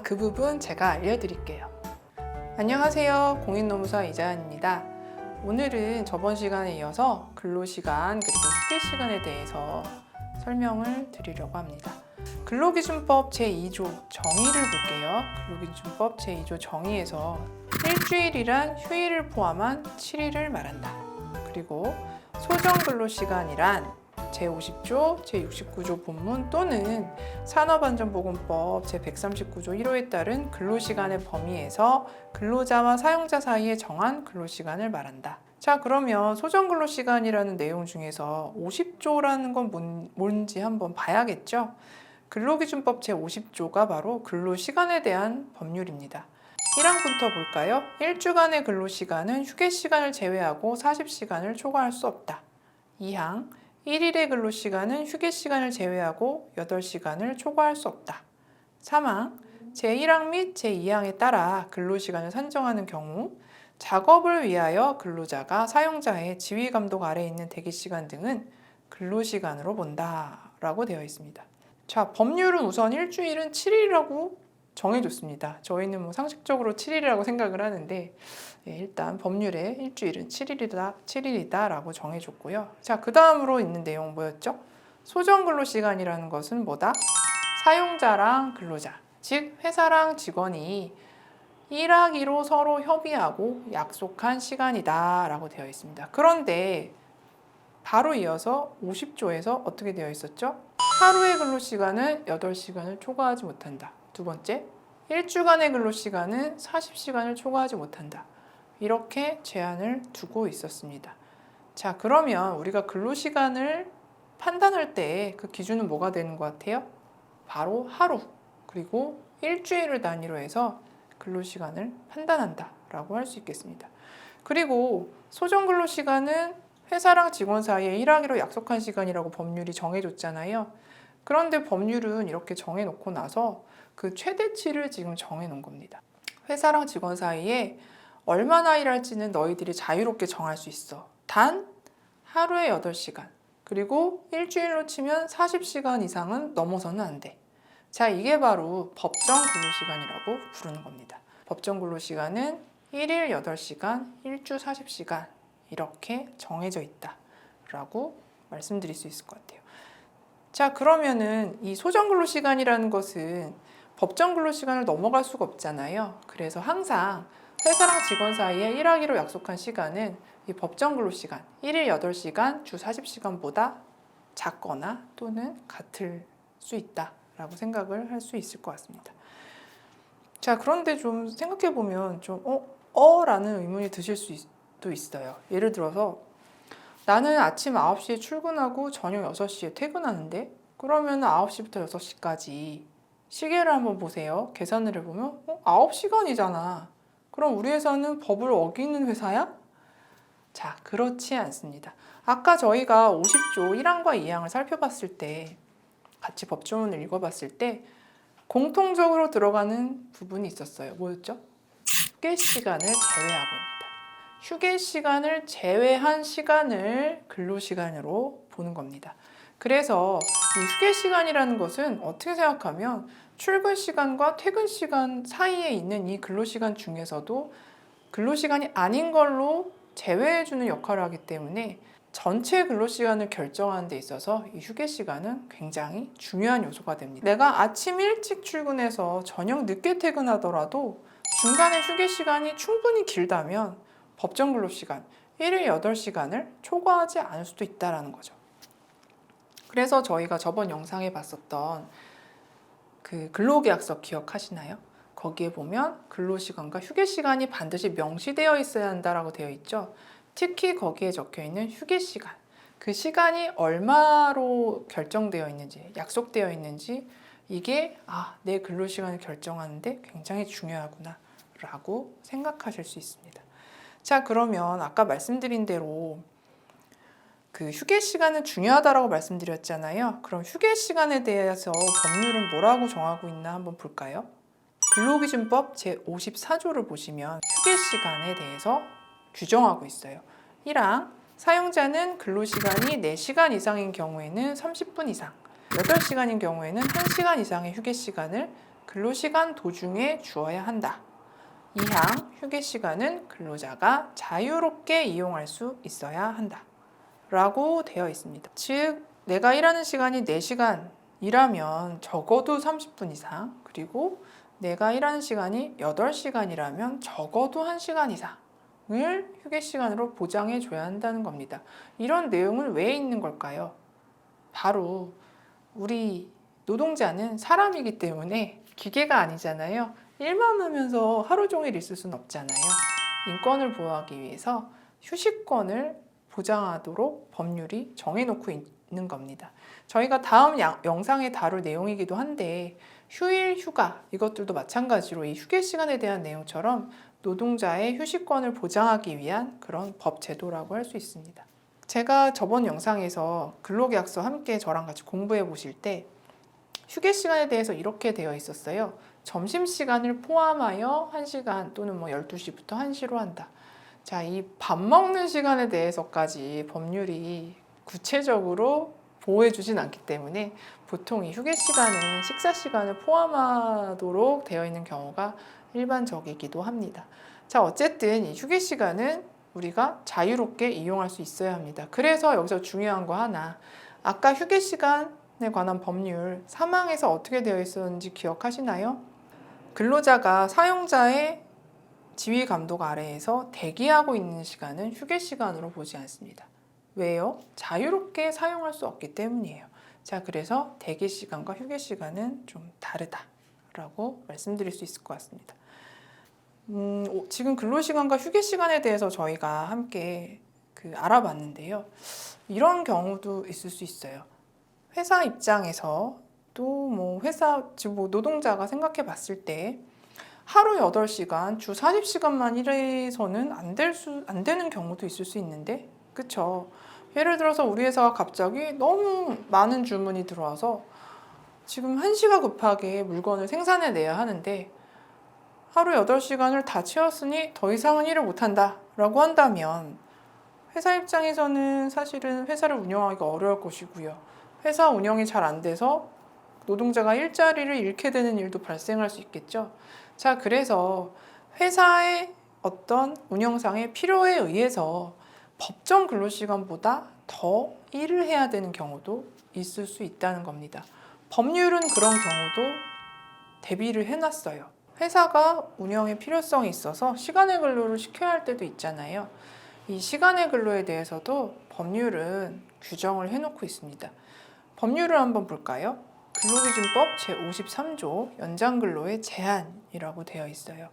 그 부분 제가 알려드릴게요. 안녕하세요. 공인노무사 이자연입니다. 오늘은 저번 시간에 이어서 근로시간 그리고 휴게시간에 대해서 설명을 드리려고 합니다. 근로기준법 제2조 정의를 볼게요. 근로기준법 제2조 정의에서 일주일이란 휴일을 포함한 7일을 말한다. 그리고 소정근로시간이란 제50조, 제69조 본문 또는 산업안전보건법 제139조 1호에 따른 근로시간의 범위에서 근로자와 사용자 사이에 정한 근로시간을 말한다. 자, 그러면 소정근로시간이라는 내용 중에서 50조라는 건 뭔지 한번 봐야겠죠? 근로기준법 제50조가 바로 근로시간에 대한 법률입니다. 1항부터 볼까요? 1주간의 근로시간은 휴게시간을 제외하고 40시간을 초과할 수 없다. 2항 1일의 근로시간은 휴게시간을 제외하고 8시간을 초과할 수 없다. 3항 제1항 및 제2항에 따라 근로시간을 산정하는 경우 작업을 위하여 근로자가 사용자의 지휘감독 아래에 있는 대기시간 등은 근로시간으로 본다라고 되어 있습니다. 자, 법률은 우선 일주일은 7일이라고 정해줬습니다. 저희는 상식적으로 7일이라고 생각을 하는데 일단 법률에 일주일은 7일이다 라고 정해줬고요. 자, 그 다음으로 있는 내용 뭐였죠? 소정근로시간이라는 것은 뭐다? 사용자랑 근로자, 즉 회사랑 직원이 일하기로 서로 협의하고 약속한 시간이다 라고 되어 있습니다. 그런데 바로 이어서 50조에서 어떻게 되어 있었죠? 하루의 근로시간은 8시간을 초과하지 못한다. 두 번째, 1주간의 근로시간은 40시간을 초과하지 못한다. 이렇게 제한을 두고 있었습니다. 자, 그러면 우리가 근로시간을 판단할 때 그 기준은 뭐가 되는 것 같아요? 바로 하루, 그리고 일주일을 단위로 해서 근로시간을 판단한다 라고 할 수 있겠습니다. 그리고 소정근로시간은 회사랑 직원 사이에 일하기로 약속한 시간이라고 법률이 정해줬잖아요. 그런데 법률은 이렇게 정해놓고 나서 그 최대치를 지금 정해놓은 겁니다. 회사랑 직원 사이에 얼마나 일할지는 너희들이 자유롭게 정할 수 있어. 단 하루에 8시간, 그리고 일주일로 치면 40시간 이상은 넘어서는 안 돼. 자, 이게 바로 법정 근로시간이라고 부르는 겁니다. 법정 근로시간은 1일 8시간, 일주 40시간 이렇게 정해져 있다라고 말씀드릴 수 있을 것 같아요. 자, 그러면은 이 소정근로시간이라는 것은 법정근로시간을 넘어갈 수가 없잖아요. 그래서 항상 회사랑 직원 사이에 일하기로 약속한 시간은 이 법정근로시간 1일 8시간, 주 40시간보다 작거나 또는 같을 수 있다라고 생각을 할 수 있을 것 같습니다. 자, 그런데 좀 생각해 보면 좀 라는 의문이 드실 수도 있어요. 예를 들어서 나는 아침 9시에 출근하고 저녁 6시에 퇴근하는데 그러면 9시부터 6시까지 시계를 한번 보세요. 계산을 해보면 9시간이잖아. 그럼 우리 회사는 법을 어기는 회사야? 자, 그렇지 않습니다. 아까 저희가 50조 1항과 2항을 살펴봤을 때 같이 법조문을 읽어봤을 때 공통적으로 들어가는 부분이 있었어요. 뭐였죠? 휴게 시간을 제외하고입니다. 휴게 시간을 제외한 시간을 근로시간으로 보는 겁니다. 그래서 이 휴게 시간이라는 것은 어떻게 생각하면 출근 시간과 퇴근 시간 사이에 있는 이 근로시간 중에서도 근로시간이 아닌 걸로 제외해주는 역할을 하기 때문에 전체 근로시간을 결정하는 데 있어서 이 휴게 시간은 굉장히 중요한 요소가 됩니다. 내가 아침 일찍 출근해서 저녁 늦게 퇴근하더라도 중간에 휴게 시간이 충분히 길다면 법정 근로시간 1일 8시간을 초과하지 않을 수도 있다는 거죠. 그래서 저희가 저번 영상에 봤었던 그 근로계약서 기억하시나요? 거기에 보면 근로시간과 휴게시간이 반드시 명시되어 있어야 한다라고 되어 있죠. 특히 거기에 적혀 있는 휴게시간, 그 시간이 얼마로 결정되어 있는지, 약속되어 있는지 이게 내 근로시간을 결정하는데 굉장히 중요하구나 라고 생각하실 수 있습니다. 자, 그러면 아까 말씀드린 대로 그 휴게 시간은 중요하다라고 말씀드렸잖아요. 그럼 휴게 시간에 대해서 법률은 뭐라고 정하고 있나 한번 볼까요? 근로기준법 제54조를 보시면 휴게 시간에 대해서 규정하고 있어요. 1항 사용자는 근로시간이 4시간 이상인 경우에는 30분 이상, 8시간인 경우에는 1시간 이상의 휴게 시간을 근로시간 도중에 주어야 한다. 2항 휴게시간은 근로자가 자유롭게 이용할 수 있어야 한다. 라고 되어 있습니다. 즉, 내가 일하는 시간이 4시간이라면 적어도 30분 이상, 그리고 내가 일하는 시간이 8시간이라면 적어도 1시간 이상을 휴게시간으로 보장해 줘야 한다는 겁니다. 이런 내용은 왜 있는 걸까요? 바로 우리 노동자는 사람이기 때문에 기계가 아니잖아요. 일만 하면서 하루 종일 있을 수는 없잖아요. 인권을 보호하기 위해서 휴식권을 보장하도록 법률이 정해놓고 있는 겁니다. 저희가 다음 영상에 다룰 내용이기도 한데 휴일, 휴가 이것들도 마찬가지로 이 휴게 시간에 대한 내용처럼 노동자의 휴식권을 보장하기 위한 그런 법 제도라고 할 수 있습니다. 제가 저번 영상에서 근로계약서 함께 저랑 같이 공부해 보실 때 휴게 시간에 대해서 이렇게 되어 있었어요. 점심시간을 포함하여 1시간 또는 12시부터 1시로 한다. 자, 이 밥 먹는 시간에 대해서까지 법률이 구체적으로 보호해 주진 않기 때문에 보통 이 휴게 시간은 식사 시간을 포함하도록 되어 있는 경우가 일반적이기도 합니다. 자, 어쨌든 이 휴게 시간은 우리가 자유롭게 이용할 수 있어야 합니다. 그래서 여기서 중요한 거 하나, 아까 휴게 시간에 관한 법률 3항에서 어떻게 되어 있었는지 기억하시나요? 근로자가 사용자의 지휘 감독 아래에서 대기하고 있는 시간은 휴게 시간으로 보지 않습니다. 왜요? 자유롭게 사용할 수 없기 때문이에요. 자, 그래서 대기 시간과 휴게 시간은 좀 다르다라고 말씀드릴 수 있을 것 같습니다. 지금 근로시간과 휴게 시간에 대해서 저희가 함께 알아봤는데요. 이런 경우도 있을 수 있어요. 회사 입장에서 또 회사 노동자가 생각해 봤을 때 하루 8시간, 주 40시간만 일해서는 안 되는 경우도 있을 수 있는데, 그쵸? 예를 들어서 우리 회사가 갑자기 너무 많은 주문이 들어와서 지금 한시가 급하게 물건을 생산해내야 하는데 하루 8시간을 다 채웠으니 더 이상은 일을 못한다 라고 한다면 회사 입장에서는 사실은 회사를 운영하기가 어려울 것이고요. 회사 운영이 잘 안 돼서 노동자가 일자리를 잃게 되는 일도 발생할 수 있겠죠. 자, 그래서 회사의 어떤 운영상의 필요에 의해서 법정 근로시간보다 더 일을 해야 되는 경우도 있을 수 있다는 겁니다. 법률은 그런 경우도 대비를 해놨어요. 회사가 운영의 필요성이 있어서 시간의 근로를 시켜야 할 때도 있잖아요. 이 시간의 근로에 대해서도 법률은 규정을 해놓고 있습니다. 법률을 한번 볼까요? 근로기준법 제53조 연장근로의 제한이라고 되어 있어요.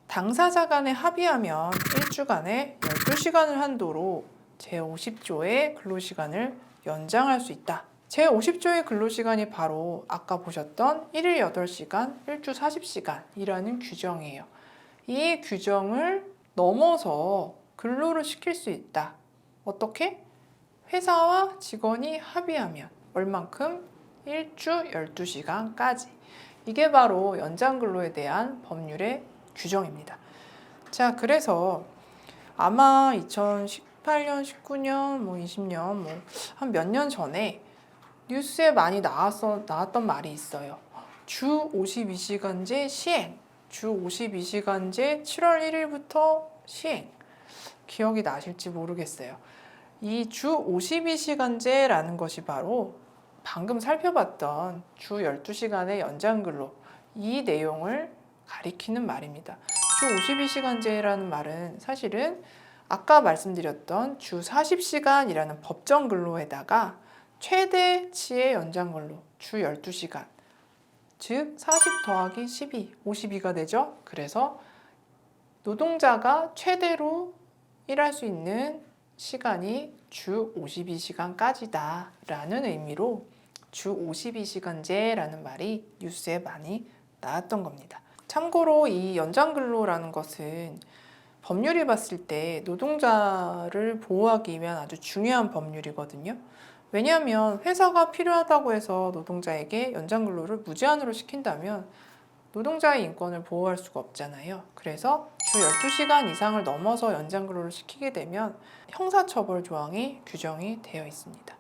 당사자 간에 합의하면 일주간에 12시간을 한도로 제50조의 근로시간을 연장할 수 있다. 제50조의 근로시간이 바로 아까 보셨던 1일 8시간, 일주 40시간이라는 규정이에요. 이 규정을 넘어서 근로를 시킬 수 있다. 어떻게? 회사와 직원이 합의하면 얼만큼? 일주 12시간까지. 이게 바로 연장근로에 대한 법률의 규정입니다. 자, 그래서 아마 2018년, 19년, 20년, 한 몇 년 전에 뉴스에 많이 나왔던 말이 있어요. 주 52시간제 시행. 주 52시간제 7월 1일부터 시행. 기억이 나실지 모르겠어요. 이 주 52시간제라는 것이 바로 방금 살펴봤던 주 12시간의 연장근로, 이 내용을 가리키는 말입니다. 주 52시간제라는 말은 사실은 아까 말씀드렸던 주 40시간이라는 법정 근로에다가 최대치의 연장근로 주 12시간, 즉 40 더하기 12, 52가 되죠. 그래서 노동자가 최대로 일할 수 있는 시간이 주 52시간까지다 라는 의미로 주 52시간제라는 말이 뉴스에 많이 나왔던 겁니다. 참고로 이 연장근로라는 것은 법률이 봤을 때 노동자를 보호하기 위한 아주 중요한 법률이거든요. 왜냐하면 회사가 필요하다고 해서 노동자에게 연장근로를 무제한으로 시킨다면 노동자의 인권을 보호할 수가 없잖아요. 그래서 주 12시간 이상을 넘어서 연장근로를 시키게 되면 형사처벌 조항이 규정이 되어 있습니다.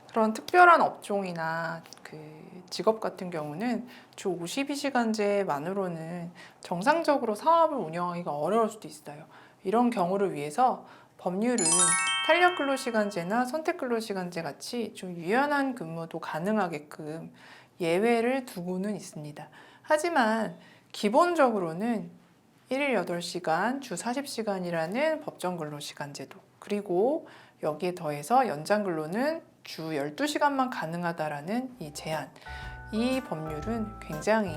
그런 특별한 업종이나 그 직업 같은 경우는 주 52시간제만으로는 정상적으로 사업을 운영하기가 어려울 수도 있어요. 이런 경우를 위해서 법률은 탄력 근로시간제나 선택 근로시간제 같이 좀 유연한 근무도 가능하게끔 예외를 두고는 있습니다. 하지만 기본적으로는 1일 8시간, 주 40시간이라는 법정 근로시간제도, 그리고 여기에 더해서 연장 근로는 주 12시간만 가능하다라는 이 제한, 이 법률은 굉장히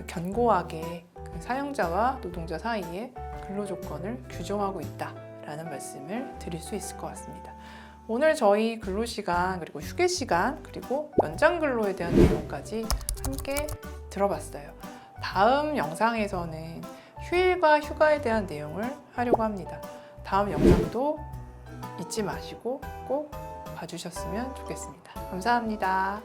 견고하게 사용자와 노동자 사이에 근로조건을 규정하고 있다라는 말씀을 드릴 수 있을 것 같습니다. 오늘 저희 근로시간, 그리고 휴게시간, 그리고 연장 근로에 대한 내용까지 함께 들어봤어요. 다음 영상에서는 휴일과 휴가에 대한 내용을 하려고 합니다. 다음 영상도 잊지 마시고 꼭 봐주셨으면 좋겠습니다. 감사합니다.